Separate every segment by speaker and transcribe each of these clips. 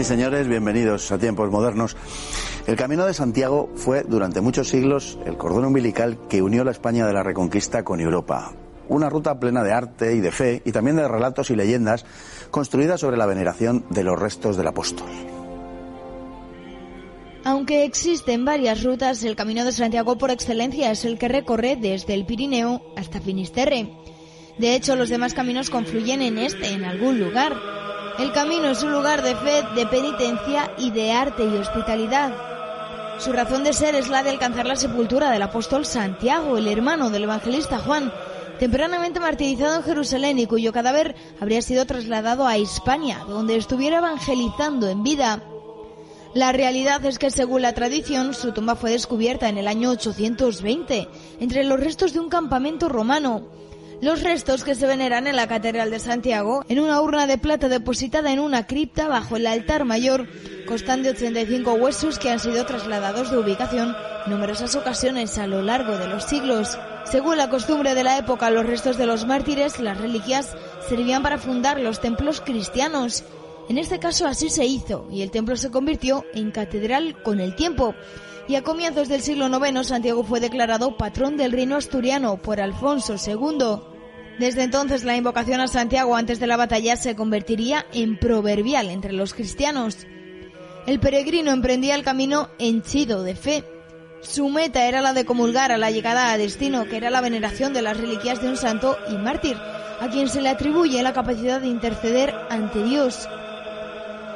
Speaker 1: y señores, bienvenidos a Tiempos Modernos. El Camino de Santiago fue durante muchos siglos el cordón umbilical que unió la España de la Reconquista con Europa. Una ruta plena de arte y de fe y también de relatos y leyendas construida sobre la veneración de los restos del apóstol.
Speaker 2: Aunque existen varias rutas, el Camino de Santiago por excelencia es el que recorre desde el Pirineo hasta Finisterre. De hecho, los demás caminos confluyen en algún lugar. El camino es un lugar de fe, de penitencia y de arte y hospitalidad. Su razón de ser es la de alcanzar la sepultura del apóstol Santiago, el hermano del evangelista Juan, tempranamente martirizado en Jerusalén y cuyo cadáver habría sido trasladado a Hispania, donde estuviera evangelizando en vida. La realidad es que, según la tradición, su tumba fue descubierta en el año 820, entre los restos de un campamento romano. Los restos que se veneran en la Catedral de Santiago, en una urna de plata depositada en una cripta bajo el altar mayor, constan de 85 huesos que han sido trasladados de ubicación en numerosas ocasiones a lo largo de los siglos. Según la costumbre de la época, los restos de los mártires, las reliquias, servían para fundar los templos cristianos. En este caso así se hizo, y el templo se convirtió en catedral con el tiempo. Y a comienzos del siglo IX, Santiago fue declarado patrón del reino asturiano por Alfonso II. Desde entonces, la invocación a Santiago antes de la batalla se convertiría en proverbial entre los cristianos. El peregrino emprendía el camino henchido de fe. Su meta era la de comulgar a la llegada a destino, que era la veneración de las reliquias de un santo y mártir, a quien se le atribuye la capacidad de interceder ante Dios.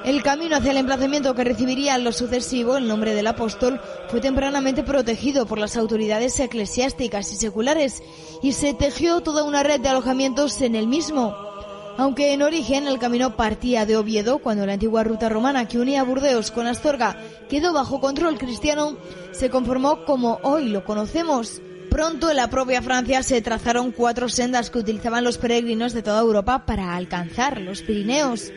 Speaker 2: El camino hacia el emplazamiento que recibiría en lo sucesivo el nombre del apóstol fue tempranamente protegido por las autoridades eclesiásticas y seculares y se tejió toda una red de alojamientos en el mismo. Aunque en origen el camino partía de Oviedo, cuando la antigua ruta romana que unía Burdeos con Astorga quedó bajo control cristiano, se conformó como hoy lo conocemos. Pronto en la propia Francia se trazaron 4 sendas que utilizaban los peregrinos de toda Europa para alcanzar los Pirineos.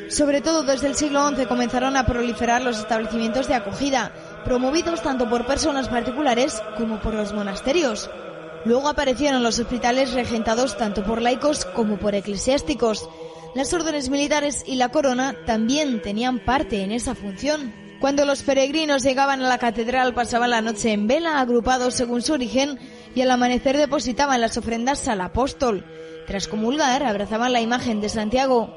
Speaker 2: Sobre todo desde el siglo XI comenzaron a proliferar los establecimientos de acogida, promovidos tanto por personas particulares como por los monasterios. Luego aparecieron los hospitales regentados tanto por laicos como por eclesiásticos. Las órdenes militares y la corona también tenían parte en esa función. Cuando los peregrinos llegaban a la catedral pasaban la noche en vela, agrupados según su origen, y al amanecer depositaban las ofrendas al apóstol. Tras comulgar, abrazaban la imagen de Santiago.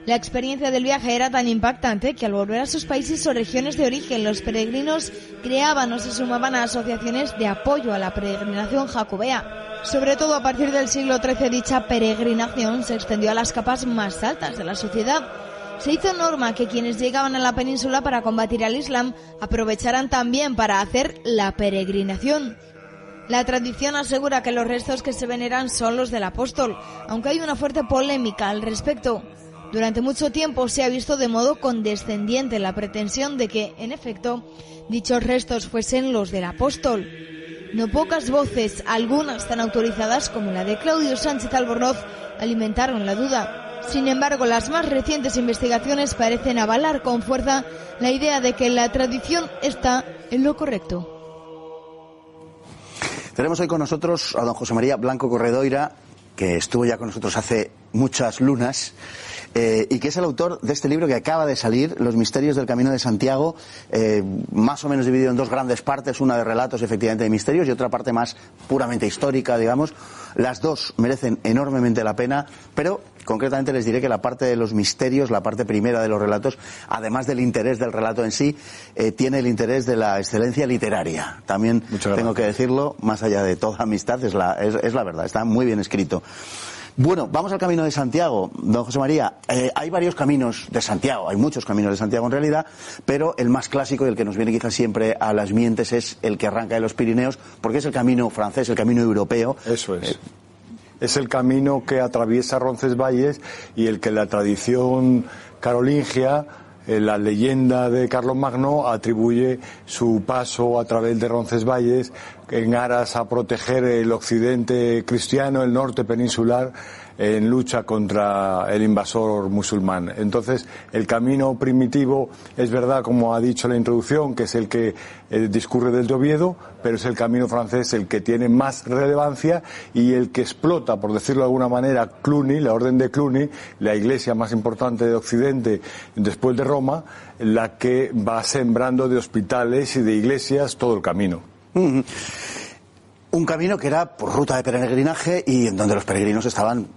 Speaker 2: La experiencia del viaje era tan impactante que al volver a sus países o regiones de origen, los peregrinos creaban o se sumaban a asociaciones de apoyo a la peregrinación jacobea. Sobre todo a partir del siglo XIII, dicha peregrinación se extendió a las capas más altas de la sociedad. Se hizo norma que quienes llegaban a la península para combatir al Islam aprovecharan también para hacer la peregrinación. La tradición asegura que los restos que se veneran son los del apóstol, aunque hay una fuerte polémica al respecto. Durante mucho tiempo se ha visto de modo condescendiente la pretensión de que, en efecto, dichos restos fuesen los del apóstol. No pocas voces, algunas tan autorizadas como la de Claudio Sánchez Albornoz, alimentaron la duda. Sin embargo, las más recientes investigaciones parecen avalar con fuerza la idea de que la tradición está en lo correcto.
Speaker 1: Tenemos hoy con nosotros a don José María Blanco Corredoira, que estuvo ya con nosotros hace muchas lunas, y que es el autor de este libro que acaba de salir, Los misterios del Camino de Santiago, más o menos dividido en 2 grandes partes, una de relatos efectivamente de misterios y otra parte más puramente histórica, digamos. Las 2 merecen enormemente la pena, pero concretamente les diré que la parte de los misterios, la parte primera de los relatos, además del interés del relato en sí, tiene el interés de la excelencia literaria. También tengo que decirlo, más allá de toda amistad, es la verdad, está muy bien escrito. Bueno, vamos al Camino de Santiago, don José María. Hay varios caminos de Santiago, hay muchos caminos de Santiago en realidad, pero el más clásico y el que nos viene quizás siempre a las mientes es el que arranca de los Pirineos, porque es el camino francés, el camino europeo.
Speaker 3: Eso es. Es el camino que atraviesa Roncesvalles y el que la tradición carolingia, la leyenda de Carlomagno, atribuye su paso a través de Roncesvalles en aras a proteger el occidente cristiano, el norte peninsular, en lucha contra el invasor musulmán. Entonces, el camino primitivo es verdad, como ha dicho la introducción, que es el que discurre desde Oviedo, pero es el camino francés el que tiene más relevancia y el que explota, por decirlo de alguna manera, Cluny, la orden de Cluny, la iglesia más importante de Occidente después de Roma, la que va sembrando de hospitales y de iglesias todo el camino.
Speaker 1: Un camino que era por ruta de peregrinaje y en donde los peregrinos estaban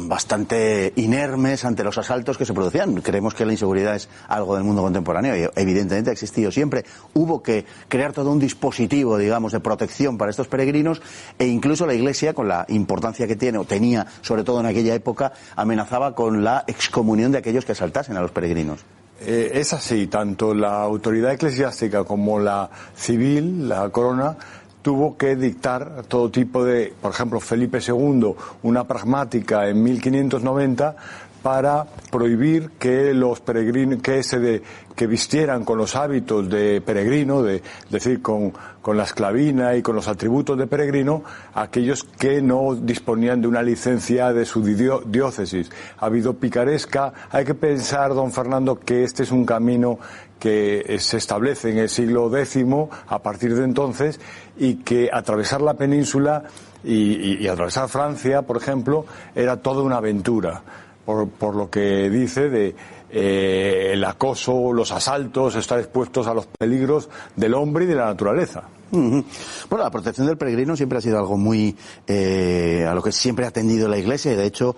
Speaker 1: bastante inermes ante los asaltos que se producían. Creemos que la inseguridad es algo del mundo contemporáneo y evidentemente ha existido siempre. Hubo que crear todo un dispositivo, digamos, de protección para estos peregrinos e incluso la Iglesia, con la importancia que tiene o tenía, sobre todo en aquella época, amenazaba con la excomunión de aquellos que asaltasen a los peregrinos.
Speaker 3: Es así, tanto la autoridad eclesiástica como la civil, la corona, tuvo que dictar todo tipo de, por ejemplo, Felipe II, una pragmática en 1590 para prohibir que los peregrinos, que vistieran con los hábitos de peregrino, es decir, con la esclavina y con los atributos de peregrino, aquellos que no disponían de una licencia de su diócesis. Ha habido picaresca. Hay que pensar, don Fernando, que este es un camino que se establece en el siglo X a partir de entonces y que atravesar la península y atravesar Francia, por ejemplo, era toda una aventura. Por lo que dice de el acoso, los asaltos, estar expuestos a los peligros del hombre y de la naturaleza.
Speaker 1: Bueno, la protección del peregrino siempre ha sido algo muy a lo que siempre ha tendido la Iglesia y de hecho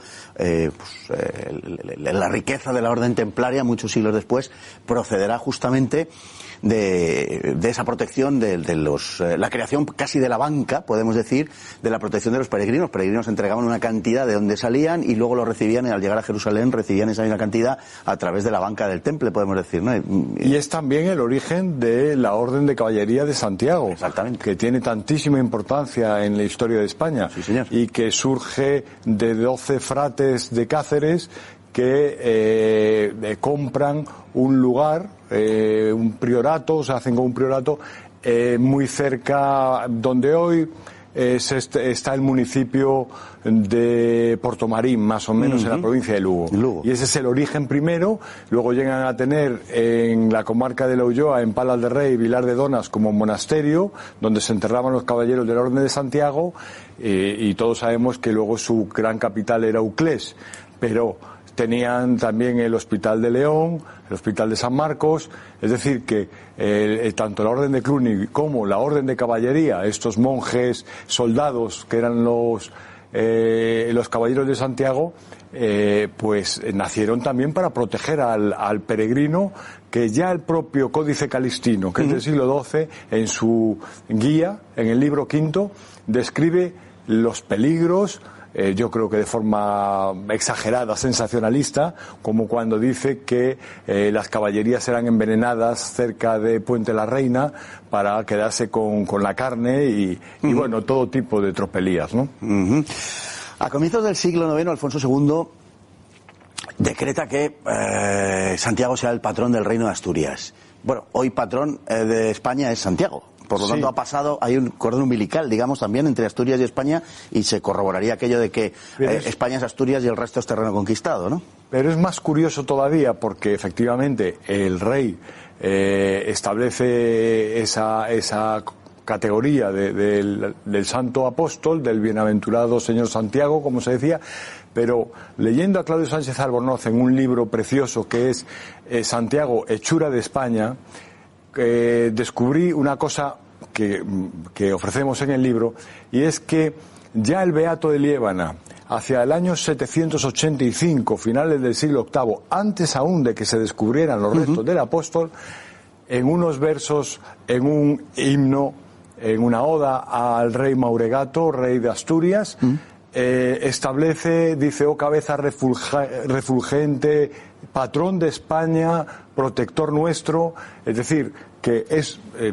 Speaker 1: la riqueza de la orden templaria muchos siglos después procederá justamente de esa protección de la creación casi de la banca, podemos decir, de la protección de los peregrinos. Los peregrinos entregaban una cantidad de donde salían y luego lo recibían y al llegar a Jerusalén recibían esa misma cantidad a través de la banca del temple, podemos decir, ¿no?
Speaker 3: Y es también el origen de la Orden de Caballería de Santiago.
Speaker 1: Exactamente.
Speaker 3: Que tiene tantísima importancia en la historia de España.
Speaker 1: Sí, señor.
Speaker 3: Y que surge de 12 frates de Cáceres que compran un lugar, un priorato, se hacen con un priorato muy cerca donde hoy está el municipio de Portomarín, más o menos en la provincia de Lugo. Y ese es el origen primero. Luego llegan a tener en la comarca de la Ulloa, en Palas de Rey, Vilar de Donas, como monasterio, donde se enterraban los caballeros de la Orden de Santiago, y todos sabemos que luego su gran capital era Uclés, pero tenían también el Hospital de León, el Hospital de San Marcos, es decir que tanto la Orden de Cluny como la Orden de Caballería, estos monjes soldados que eran los caballeros de Santiago, pues nacieron también para proteger al peregrino, que ya el propio Códice Calistino, que es del siglo XII, en su guía, en el libro V, describe los peligros, yo creo que de forma exagerada, sensacionalista, como cuando dice que las caballerías eran envenenadas cerca de Puente la Reina para quedarse con la carne y bueno, todo tipo de tropelías, ¿no?
Speaker 1: A comienzos del siglo IX, Alfonso II decreta que Santiago sea el patrón del Reino de Asturias. Bueno, hoy patrón de España es Santiago. Por lo tanto, ha pasado, hay un cordón umbilical, digamos, también entre Asturias y España, y se corroboraría aquello de que España es Asturias y el resto es terreno conquistado, ¿no?
Speaker 3: Pero es más curioso todavía porque, efectivamente, el rey establece esa categoría del santo apóstol, del bienaventurado señor Santiago, como se decía, pero leyendo a Claudio Sánchez Albornoz en un libro precioso que es Santiago, hechura de España, descubrí una cosa que ofrecemos en el libro, y es que ya el Beato de Liébana, hacia el año 785, finales del siglo VIII, antes aún de que se descubrieran los restos del apóstol, en unos versos, en un himno, en una oda al rey Mauregato, rey de Asturias, establece, dice: oh cabeza refulgente, patrón de España, protector nuestro. Es decir, que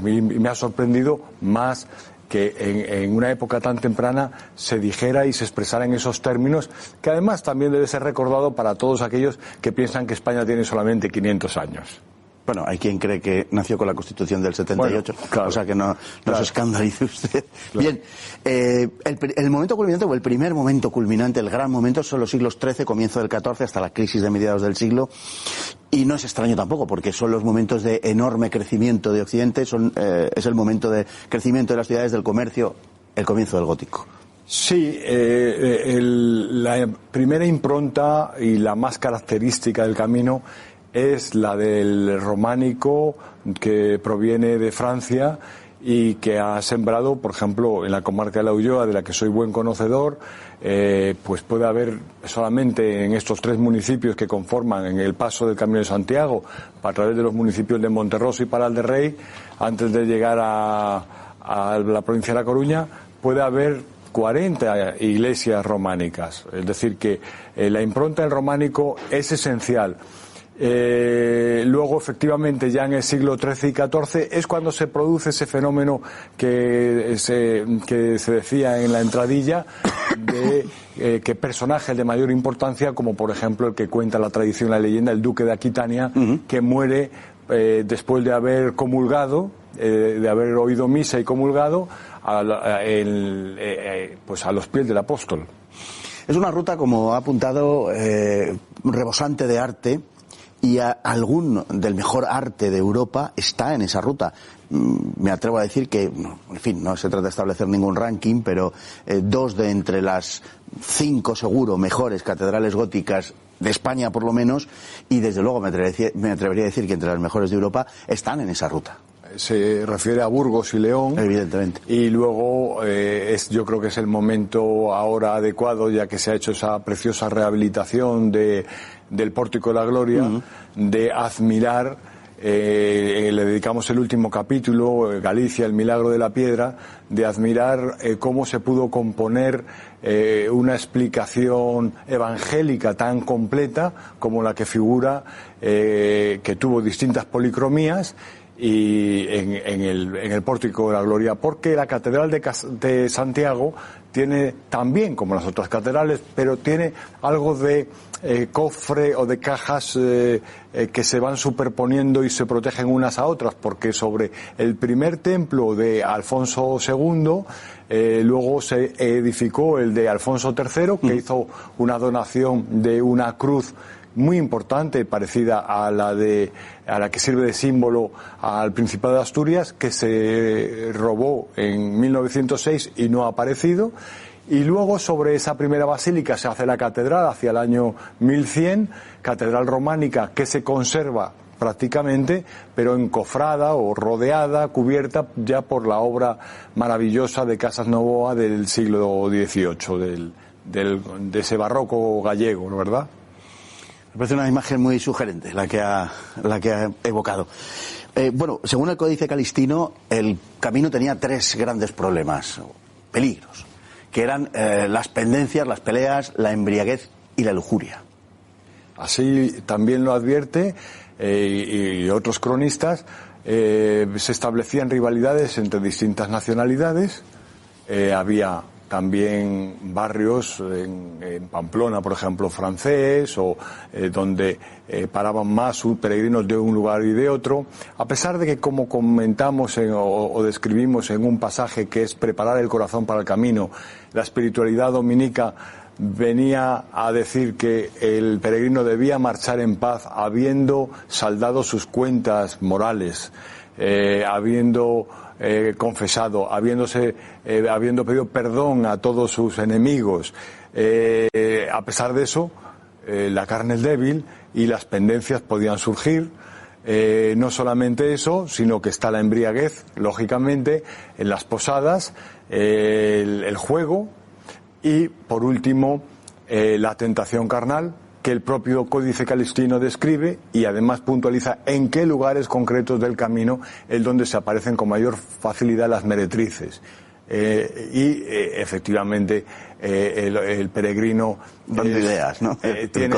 Speaker 3: me ha sorprendido más que en una época tan temprana se dijera y se expresara en esos términos, que además también debe ser recordado para todos aquellos que piensan que España tiene solamente 500 años.
Speaker 1: Bueno, hay quien cree que nació con la Constitución del 78, bueno, claro, o sea que no se escandalice usted. Claro. Bien, el momento culminante o el primer momento culminante, el gran momento, son los siglos XIII, comienzo del XIV, hasta la crisis de mediados del siglo. Y no es extraño tampoco, porque son los momentos de enorme crecimiento de Occidente, es el momento de crecimiento de las ciudades, del comercio, el comienzo del gótico.
Speaker 3: Sí, la primera impronta y la más característica del camino es la del románico, que proviene de Francia y que ha sembrado, por ejemplo, en la comarca de la Ulloa, de la que soy buen conocedor, pues puede haber solamente en estos 3 municipios que conforman en el paso del Camino de Santiago, a través de los municipios de Monterroso y Paral de Rey, antes de llegar a la provincia de La Coruña, puede haber 40 iglesias románicas. Es decir, que la impronta del románico es esencial. Luego, efectivamente, ya en el siglo XIII y XIV es cuando se produce ese fenómeno que se decía en la entradilla de que personajes de mayor importancia, como por ejemplo el que cuenta la tradición, la leyenda, el duque de Aquitania, que muere después de haber comulgado, de haber oído misa y comulgado, pues a los pies del apóstol.
Speaker 1: Es una ruta, como ha apuntado, rebosante de arte. Y algún del mejor arte de Europa está en esa ruta. Me atrevo a decir que, en fin, no se trata de establecer ningún ranking, pero 2 de entre las 5 seguro mejores catedrales góticas de España, por lo menos, y desde luego me atrevería a decir que entre las mejores de Europa están en esa ruta.
Speaker 3: Se refiere a Burgos y León.
Speaker 1: Evidentemente.
Speaker 3: Y luego yo creo que es el momento ahora adecuado, ya que se ha hecho esa preciosa rehabilitación del Pórtico de la Gloria, de admirar, le dedicamos el último capítulo, Galicia, el milagro de la piedra, de admirar cómo se pudo componer una explicación evangélica tan completa como la que figura, que tuvo distintas policromías, y en el Pórtico de la Gloria, porque la Catedral de Santiago tiene también, como las otras catedrales, pero tiene algo de cofre o de cajas que se van superponiendo y se protegen unas a otras, porque sobre el primer templo de Alfonso II luego se edificó el de Alfonso III, que hizo una donación de una cruz muy importante, parecida a la que sirve de símbolo al Principado de Asturias, que se robó en 1906 y no ha aparecido. Y luego sobre esa primera basílica se hace la catedral hacia el año 1100, catedral románica que se conserva prácticamente, pero encofrada o rodeada, cubierta ya por la obra maravillosa de Casas Novoa del siglo XVIII, de ese barroco gallego, ¿verdad?
Speaker 1: Me parece una imagen muy sugerente la que ha evocado. Bueno, según el Códice Calistino, el camino tenía 3 grandes problemas, peligros, que eran las pendencias, las peleas, la embriaguez y la lujuria.
Speaker 3: Así también lo advierte y otros cronistas. Se establecían rivalidades entre distintas nacionalidades. Había también barrios en Pamplona, por ejemplo, francés, o donde paraban más peregrinos de un lugar y de otro, a pesar de que, como comentamos o describimos en un pasaje que es preparar el corazón para el camino, la espiritualidad dominica venía a decir que el peregrino debía marchar en paz habiendo saldado sus cuentas morales, habiendo confesado, habiendo pedido perdón a todos sus enemigos. A pesar de eso, la carne es débil y las pendencias podían surgir. No solamente eso, sino que está la embriaguez, lógicamente, en las posadas, el juego y, por último, la tentación carnal, que el propio Códice Calistino describe y además puntualiza en qué lugares concretos del camino es donde se aparecen con mayor facilidad las meretrices. Efectivamente, el peregrino
Speaker 1: dando ideas, ¿no?
Speaker 3: Tiene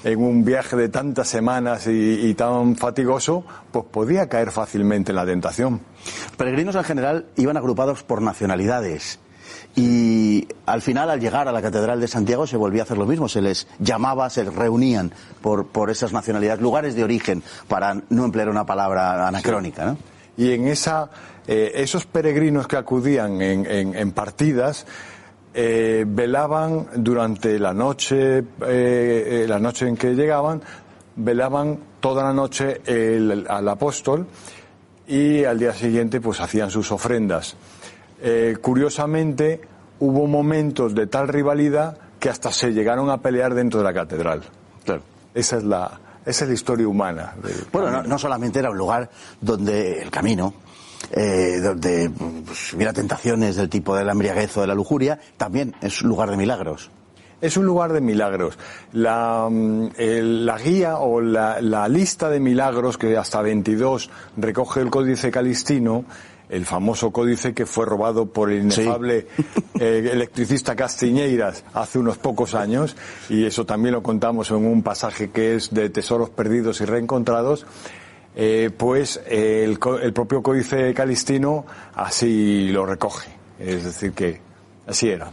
Speaker 3: en un viaje de tantas semanas y tan fatigoso, pues podía caer fácilmente en la tentación.
Speaker 1: Los peregrinos en general iban agrupados por nacionalidades. Y al final, al llegar a la Catedral de Santiago, se volvía a hacer lo mismo, se les llamaba, se reunían por esas nacionalidades, lugares de origen, para no emplear una palabra anacrónica, ¿no?
Speaker 3: Y en esos peregrinos que acudían en partidas, velaban durante la noche en que llegaban, velaban toda la noche al apóstol, y al día siguiente pues hacían sus ofrendas. Curiosamente, hubo momentos de tal rivalidad que hasta se llegaron a pelear dentro de la catedral.
Speaker 1: Claro.
Speaker 3: Esa es la historia humana.
Speaker 1: Bueno, no solamente era un lugar donde el camino, donde pues, hubiera tentaciones del tipo de la embriaguez o de la lujuria, también es un lugar de milagros.
Speaker 3: Es un lugar de milagros. La guía o la lista de milagros, que hasta 22 recoge el Códice Calistino, el famoso códice que fue robado por el inefable electricista Castiñeiras hace unos pocos años, y eso también lo contamos en un pasaje que es de Tesoros Perdidos y Reencontrados. Pues el propio Códice Calistino así lo recoge. Es decir, que así era.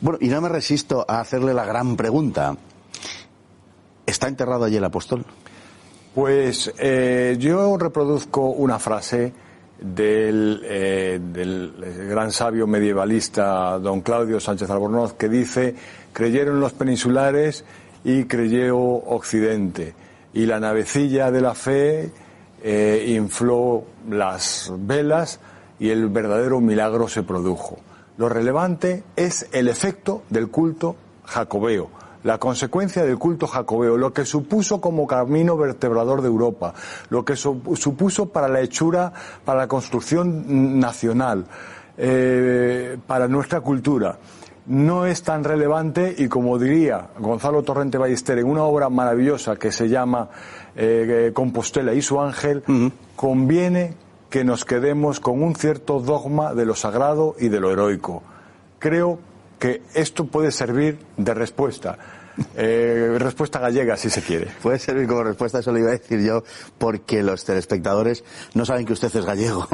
Speaker 1: Bueno, y no me resisto a hacerle la gran pregunta. ¿Está enterrado allí el apóstol?
Speaker 3: Pues yo reproduzco una frase del gran sabio medievalista don Claudio Sánchez Albornoz, que dice: creyeron los peninsulares y creyó Occidente, y la navecilla de la fe infló las velas y el verdadero milagro se produjo. Lo relevante es el efecto del culto jacobeo, la consecuencia del culto jacobeo, lo que supuso como camino vertebrador de Europa, lo que supuso para la hechura, para la construcción nacional, para nuestra cultura. No es tan relevante, y como diría Gonzalo Torrente Ballester en una obra maravillosa que se llama Compostela y su ángel, conviene que nos quedemos con un cierto dogma de lo sagrado y de lo heroico. Creo que esto puede servir de respuesta. Respuesta gallega, si se quiere.
Speaker 1: Puede servir como respuesta, eso lo iba a decir yo, porque los telespectadores no saben que usted es gallego.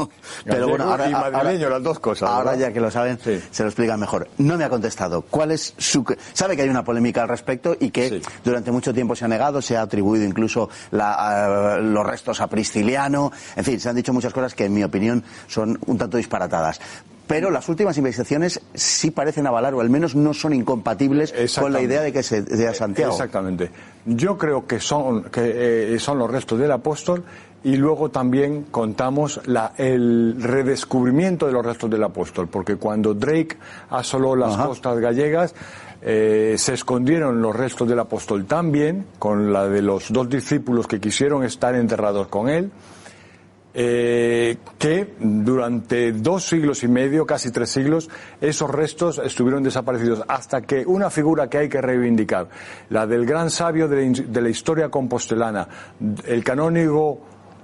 Speaker 1: Pero bueno,
Speaker 3: ahora, y madrileño, las dos cosas.
Speaker 1: Ahora, ¿verdad? Ya que lo saben, sí, se lo explican mejor. No me ha contestado. ¿Cuál es su...? Sabe que hay una polémica al respecto y que durante mucho tiempo se ha negado, se ha atribuido incluso los restos a Prisciliano. En fin, se han dicho muchas cosas que, en mi opinión, son un tanto disparatadas. Pero las últimas investigaciones sí parecen avalar, o al menos no son incompatibles con la idea de que se dé a Santiago.
Speaker 3: Exactamente. Yo creo que son los restos del apóstol, y luego también contamos el redescubrimiento de los restos del apóstol, porque cuando Drake asoló las costas gallegas, se escondieron los restos del apóstol también, con la de los 2 discípulos que quisieron estar enterrados con él. Que durante 2 siglos y medio, casi 3 siglos, esos restos estuvieron desaparecidos, hasta que una figura que hay que reivindicar, la del gran sabio de la historia compostelana, el canónigo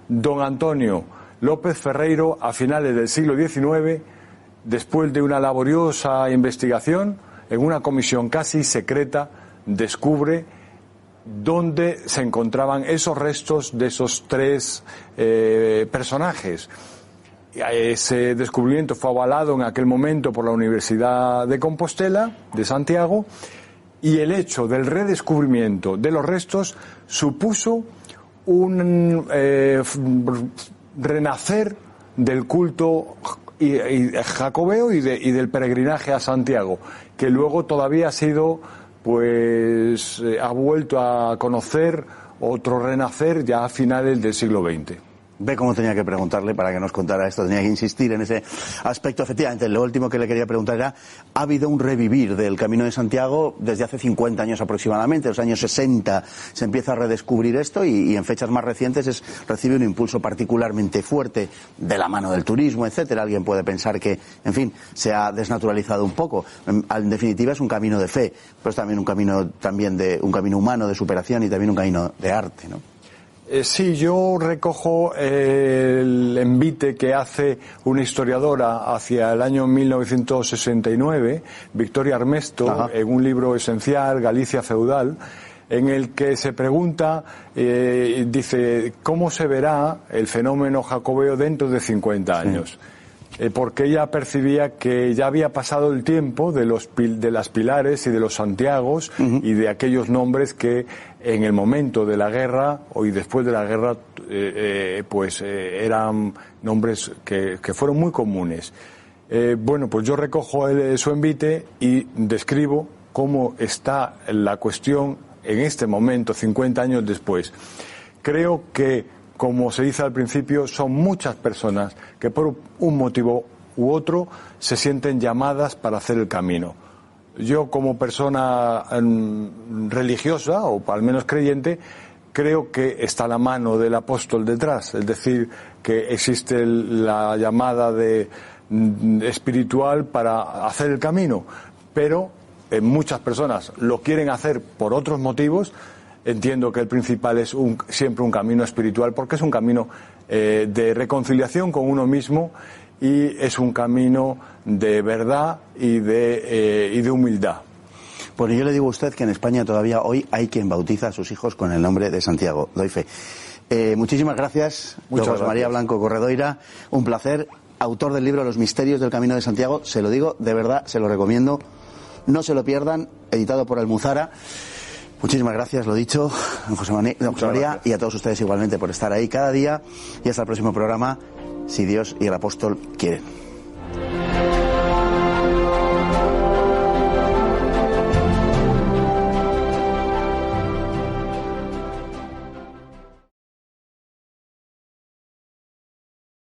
Speaker 3: don Antonio López Ferreiro, a finales del siglo XIX, después de una laboriosa investigación, en una comisión casi secreta, descubre dónde se encontraban esos restos de esos 3 personajes. Ese descubrimiento fue avalado en aquel momento por la Universidad de Compostela, de Santiago, y el hecho del redescubrimiento de los restos supuso un renacer del culto jacobeo y del peregrinaje a Santiago, que luego todavía ha sido, ha vuelto a conocer otro renacer ya a finales del siglo XX.
Speaker 1: Ve cómo tenía que preguntarle para que nos contara esto, tenía que insistir en ese aspecto. Efectivamente, lo último que le quería preguntar era, ¿ha habido un revivir del Camino de Santiago desde hace 50 años aproximadamente? En los años 60 se empieza a redescubrir esto y en fechas más recientes recibe un impulso particularmente fuerte de la mano del turismo, etcétera. Alguien puede pensar que, en fin, se ha desnaturalizado un poco. En definitiva es un camino de fe, pero es también un camino humano de superación y también un camino de arte, ¿no?
Speaker 3: Sí, yo recojo el envite que hace una historiadora hacia el año 1969, Victoria Armesto, en un libro esencial, Galicia Feudal, en el que se pregunta, dice, ¿cómo se verá el fenómeno jacobeo dentro de 50 años? porque ella percibía que ya había pasado el tiempo de las Pilares y de los Santiagos y de aquellos nombres que en el momento de la guerra y después de la guerra eran nombres que fueron muy comunes. Bueno, pues yo recojo su envite y describo cómo está la cuestión en este momento, 50 años después. Creo que, como se dice al principio, son muchas personas que por un motivo u otro se sienten llamadas para hacer el camino. Yo, como persona religiosa, o al menos creyente, creo que está la mano del apóstol detrás, es decir, que existe la llamada espiritual para hacer el camino, pero muchas personas lo quieren hacer por otros motivos. Entiendo que el principal es siempre un camino espiritual, porque es un camino de reconciliación con uno mismo y es un camino de verdad y de humildad.
Speaker 1: Bueno, yo le digo a usted que en España todavía hoy hay quien bautiza a sus hijos con el nombre de Santiago. Doy fe. Muchísimas gracias, don José María Blanco Corredoira. Un placer. Autor del libro Los misterios del Camino de Santiago. Se lo digo, de verdad, se lo recomiendo. No se lo pierdan. Editado por Almuzara. Muchísimas gracias, lo dicho, don José María, y a todos ustedes igualmente por estar ahí cada día. Y hasta el próximo programa, si Dios y el apóstol quieren.